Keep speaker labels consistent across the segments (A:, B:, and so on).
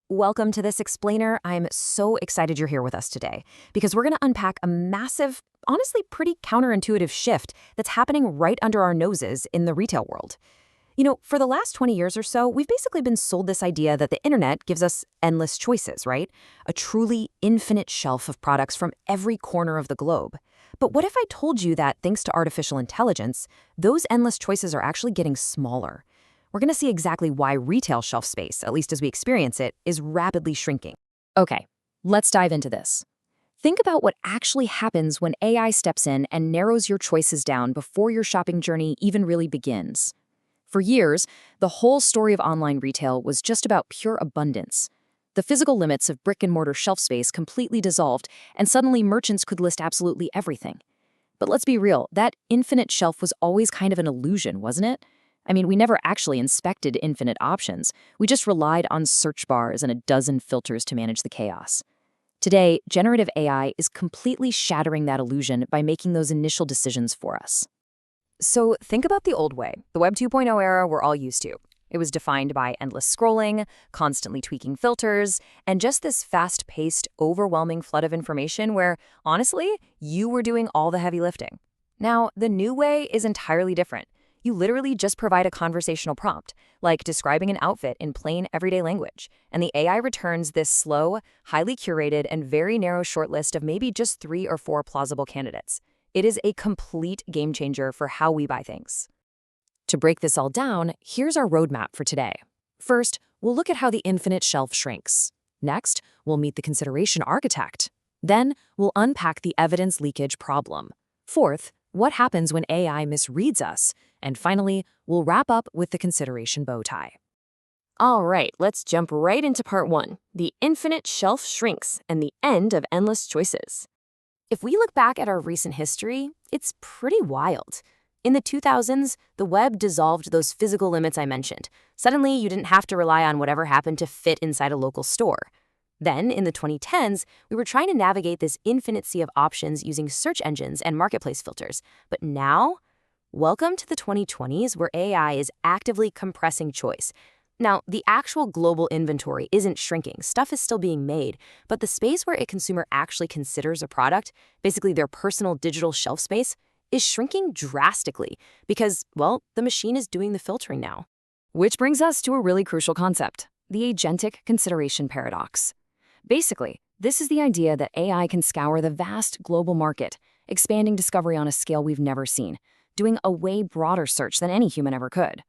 A: Welcome to this explainer. I'm so excited you're here with us today because we're going to unpack a massive, honestly pretty counterintuitive shift that's happening right under our noses in the retail world. For the last 20 years or so, we've basically been sold this idea that the internet gives us endless choices, right? A truly infinite shelf of products from every corner of the globe. But what if I told you that thanks to artificial intelligence, those endless choices are actually getting smaller? We're going to see exactly why retail shelf space, at least as we experience it, is rapidly shrinking. Okay, let's dive into this. Think about what actually happens when AI steps in and narrows your choices down before your shopping journey even really begins. For years, the whole story of online retail was just about pure abundance. The physical limits of brick-and-mortar shelf space completely dissolved, and suddenly merchants could list absolutely everything. But let's be real, that infinite shelf was always kind of an illusion, wasn't it? I mean, we never actually inspected infinite options. We just relied on search bars and a dozen filters to manage the chaos. Today, generative AI is completely shattering that illusion by making those initial decisions for us. So think about the old way, the Web 2.0 era we're all used to. It was defined by endless scrolling, constantly tweaking filters, and just this fast-paced, overwhelming flood of information where, honestly, you were doing all the heavy lifting. Now, the new way is entirely different. You literally just provide a conversational prompt, like describing an outfit in plain everyday language, and the AI returns this slow, highly curated, and very narrow shortlist of maybe just 3 or 4 plausible candidates. It is a complete game changer for how we buy things. To break this all down, here's our roadmap for today. First, we'll look at how the infinite shelf shrinks. Next, we'll meet the consideration architect. Then, we'll unpack the evidence leakage problem. Fourth, what happens when AI misreads us? And finally, we'll wrap up with the consideration bow tie. All right, let's jump right into part 1, the infinite shelf shrinks and the end of endless choices. If we look back at our recent history, it's pretty wild. In the 2000s, the web dissolved those physical limits I mentioned. Suddenly, you didn't have to rely on whatever happened to fit inside a local store. Then, in the 2010s, we were trying to navigate this infinite sea of options using search engines and marketplace filters. But now, welcome to the 2020s, where AI is actively compressing choice. Now, the actual global inventory isn't shrinking. Stuff is still being made, but the space where a consumer actually considers a product, basically their personal digital shelf space, is shrinking drastically because, well, the machine is doing the filtering now. Which brings us to a really crucial concept, the agentic consideration paradox. Basically, this is the idea that AI can scour the vast global market, expanding discovery on a scale we've never seen, doing a way broader search than any human ever could.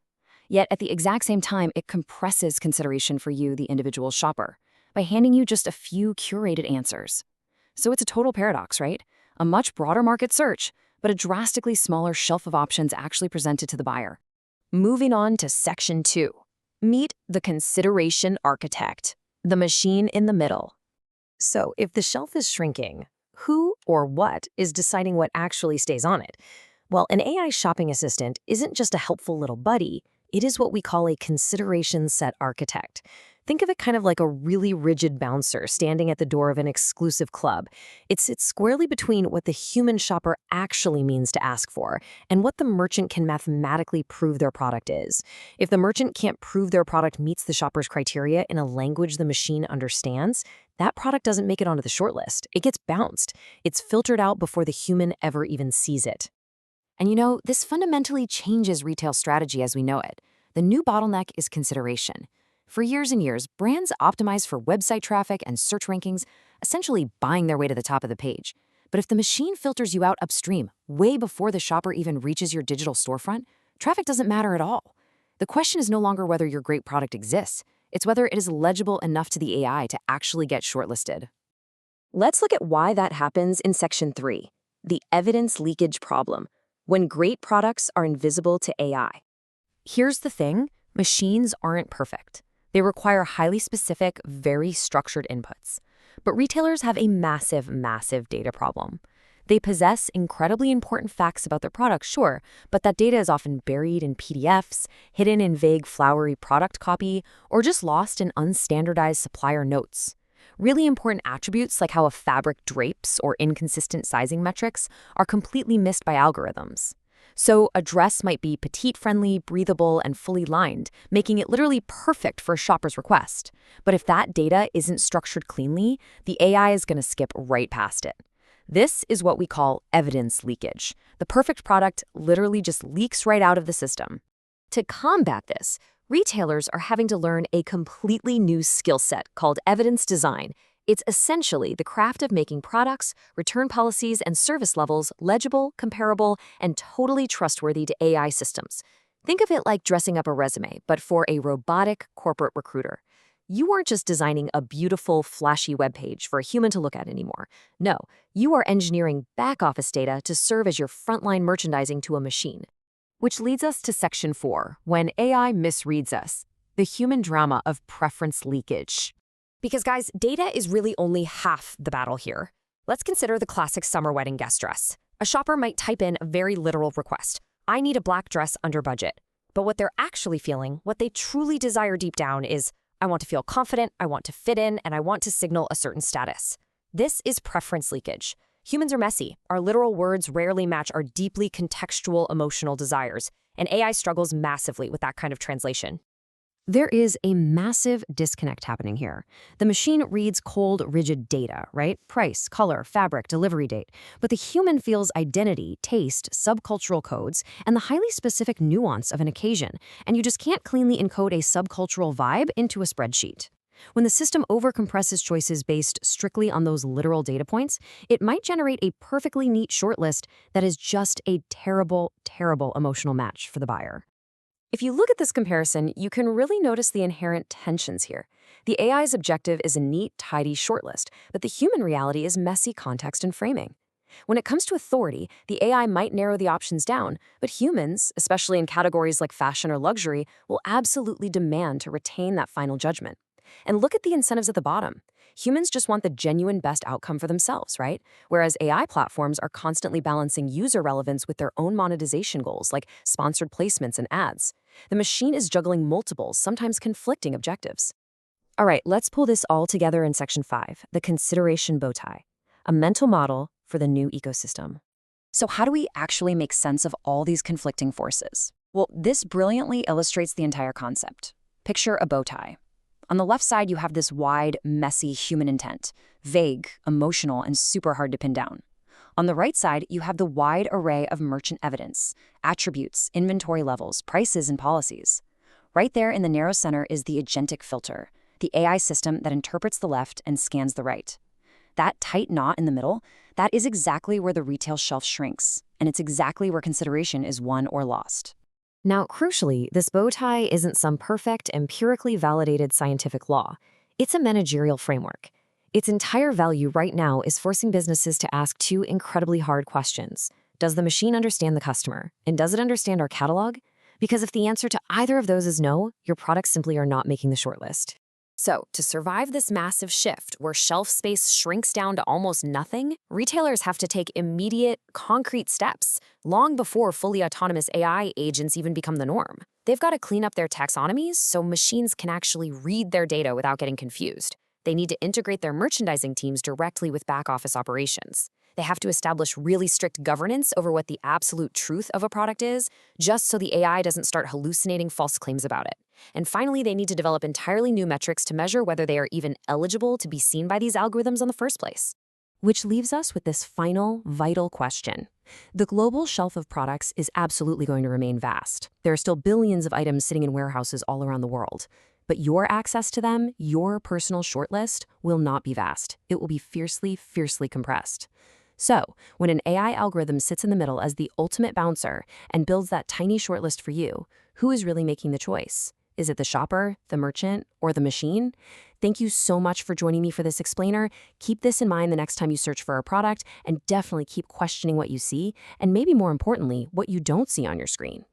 A: Yet at the exact same time, it compresses consideration for you, the individual shopper, by handing you just a few curated answers. So it's a total paradox, right? A much broader market search, but a drastically smaller shelf of options actually presented to the buyer. Moving on to section 2. Meet the consideration architect, the machine in the middle. So if the shelf is shrinking, who or what is deciding what actually stays on it? Well, an AI shopping assistant isn't just a helpful little buddy. It is what we call a consideration set architect. Think of it kind of like a really rigid bouncer standing at the door of an exclusive club. It sits squarely between what the human shopper actually means to ask for and what the merchant can mathematically prove their product is. If the merchant can't prove their product meets the shopper's criteria in a language the machine understands, that product doesn't make it onto the shortlist. It gets bounced. It's filtered out before the human ever even sees it. And this fundamentally changes retail strategy as we know it. The new bottleneck is consideration. For years and years, brands optimize for website traffic and search rankings, essentially buying their way to the top of the page. But if the machine filters you out upstream, way before the shopper even reaches your digital storefront, traffic doesn't matter at all. The question is no longer whether your great product exists. It's whether it is legible enough to the AI to actually get shortlisted. Let's look at why that happens in section 3, the evidence leakage problem, when great products are invisible to AI. Here's the thing, machines aren't perfect. They require highly specific, very structured inputs. But retailers have a massive, massive data problem. They possess incredibly important facts about their products, sure, but that data is often buried in PDFs, hidden in vague, flowery product copy, or just lost in unstandardized supplier notes. Really important attributes like how a fabric drapes or inconsistent sizing metrics are completely missed by algorithms. So a dress might be petite-friendly, breathable, and fully lined, making it literally perfect for a shopper's request. But if that data isn't structured cleanly, the AI is going to skip right past it. This is what we call evidence leakage. The perfect product literally just leaks right out of the system. To combat this, retailers are having to learn a completely new skill set called evidence design. It's essentially the craft of making products, return policies, and service levels legible, comparable, and totally trustworthy to AI systems. Think of it like dressing up a resume, but for a robotic corporate recruiter. You aren't just designing a beautiful, flashy web page for a human to look at anymore. No, you are engineering back-office data to serve as your frontline merchandising to a machine. Which leads us to Section 4, when AI misreads us, the human drama of preference leakage. Because, guys, data is really only half the battle here. Let's consider the classic summer wedding guest dress. A shopper might type in a very literal request. I need a black dress under budget. But what they're actually feeling, what they truly desire deep down is, I want to feel confident, I want to fit in, and I want to signal a certain status. This is preference leakage. Humans are messy. Our literal words rarely match our deeply contextual emotional desires, and AI struggles massively with that kind of translation. There is a massive disconnect happening here. The machine reads cold, rigid data, right? Price, color, fabric, delivery date. But the human feels identity, taste, subcultural codes, and the highly specific nuance of an occasion, and you just can't cleanly encode a subcultural vibe into a spreadsheet. When the system overcompresses choices based strictly on those literal data points, it might generate a perfectly neat shortlist that is just a terrible, terrible emotional match for the buyer. If you look at this comparison, you can really notice the inherent tensions here. The AI's objective is a neat, tidy shortlist, but the human reality is messy context and framing. When it comes to authority, the AI might narrow the options down, but humans, especially in categories like fashion or luxury, will absolutely demand to retain that final judgment. And look at the incentives at the bottom. Humans just want the genuine best outcome for themselves, right? Whereas AI platforms are constantly balancing user relevance with their own monetization goals, like sponsored placements and ads. The machine is juggling multiple, sometimes conflicting objectives. All right, let's pull this all together in Section 5, the consideration bow tie, a mental model for the new ecosystem. So how do we actually make sense of all these conflicting forces? Well, this brilliantly illustrates the entire concept. Picture a bow tie. On the left side, you have this wide, messy human intent, vague, emotional, and super hard to pin down. On the right side, you have the wide array of merchant evidence, attributes, inventory levels, prices, and policies. Right there in the narrow center is the Agentic filter, the AI system that interprets the left and scans the right. That tight knot in the middle, that is exactly where the retail shelf shrinks, and it's exactly where consideration is won or lost. Now, crucially, this bow tie isn't some perfect, empirically validated scientific law. It's a managerial framework. Its entire value right now is forcing businesses to ask two incredibly hard questions. Does the machine understand the customer? And does it understand our catalog? Because if the answer to either of those is no, your products simply are not making the shortlist. So, to survive this massive shift where shelf space shrinks down to almost nothing, retailers have to take immediate, concrete steps long before fully autonomous AI agents even become the norm. They've got to clean up their taxonomies so machines can actually read their data without getting confused. They need to integrate their merchandising teams directly with back-office operations. They have to establish really strict governance over what the absolute truth of a product is, just so the AI doesn't start hallucinating false claims about it. And finally, they need to develop entirely new metrics to measure whether they are even eligible to be seen by these algorithms in the first place. Which leaves us with this final, vital question. The global shelf of products is absolutely going to remain vast. There are still billions of items sitting in warehouses all around the world. But your access to them, your personal shortlist, will not be vast. It will be fiercely, fiercely compressed. So, when an AI algorithm sits in the middle as the ultimate bouncer and builds that tiny shortlist for you, who is really making the choice? Is it the shopper, the merchant, or the machine? Thank you so much for joining me for this explainer. Keep this in mind the next time you search for a product, and definitely keep questioning what you see, and maybe more importantly, what you don't see on your screen.